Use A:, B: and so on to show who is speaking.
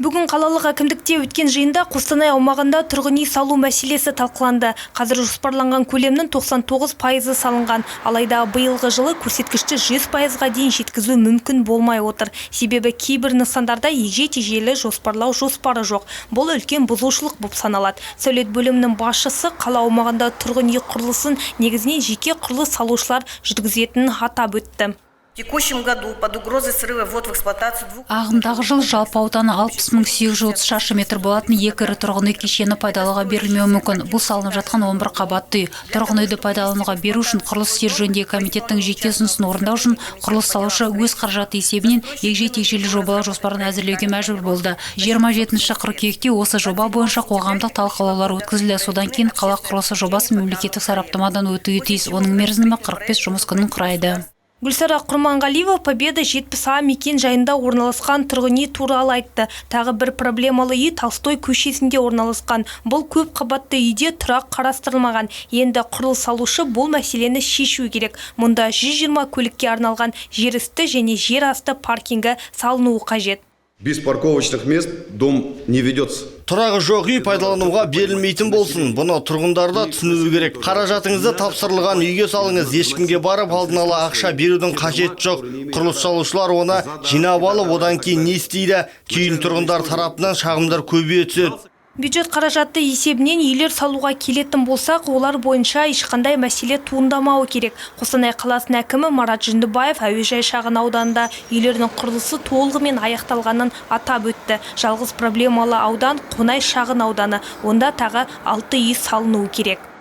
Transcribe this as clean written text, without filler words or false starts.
A: Бүгін қалалық әкімдікте өткен жиында Қостанай аумағында тұрғын үй салу мәселесі талқыланды. Қазір жоспарланған көлемнің 99% салынған. Алайда биылғы жылы көрсеткішті 100%-ға дейін жеткізу мүмкін болмай отыр. Себебі кейбір нысандарда егжей-тегжейлі жоспарлау жоспары жоқ. Бұл үлкен бұзушылық болып саналады. Сәулет бөлімінің басшысы қала аумағында тұрғын үй құрылысын негізінен жеке құрылыс салушылар жүргізетінін атап өтті.
B: В текущем году под угрозой срыва ввод в эксплуатацию
C: Ағымдағы жыл жалпы ауданы 60.830 шаршы метр болатын екі ірі тұрғын үй кешені пайдалануға берілмеуі мүмкін. Бұл салынып жатқан 11 қабатты үй. Тұрғын үйді пайдалануға беру үшін құрылыс істері жөніндегі комитеттің жеке ұсынысын орындау үшін құрылыс салушы өз қаражаты есебінен егжей-тегжейлі жобалау жоспарын әзірлеуге мәжбүр болды. 27 қыркүйекте осы жоба бойынша қоғамдық талқылаулар өткізілді. Содан кейін қала құрылысы жобасы мемлекеттік сараптамадан өтуі тиіс. Оның мерзімі 45 жұмыс күнін құрайды.
A: Гүлсара Құрманғалиева Победа 70А мекен жайында орналасқан тұрғын үй туралы айтты. Тағы бір проблемалы үй Толстой көшесінде орналасқан. Бұл көп қабатты үйде тұрақ қарастырылмаған. Енді құрылыс салушы бұл мәселені шешу керек. Мұнда 120 көлікке арналған жер үсті және жер асты паркингі салынуы қажет.
D: Без парковочных мест дом не ведется.
E: Тұрағы жоқ үй пайдалануға берілмейтін болсын. Бұны тұрғындарда түсінуі керек. Қаражатыңызды тапсырылған үйге салыңыз. Ешкімге барып алдын ала ақша берудің қажеті жоқ. Құрылыс салушылар оны жинап алып, одан кейін не істейді? Кейін тұрғындар тарапынан шағымдар көбейе түседі.
A: Бюджет қаражаты есебінен үйлер салуға келетін болсақ, олар бойынша ешқандай мәселе туындамауы керек. Қостанай қаласының әкімі Марат Жүндібаев әуежай шағын ауданында үйлердің құрылысы толығымен аяқталғанын атап өтті. Жалғыз проблемалы аудан Қонай шағын ауданы. Онда тағы 6 үй салынуы керек.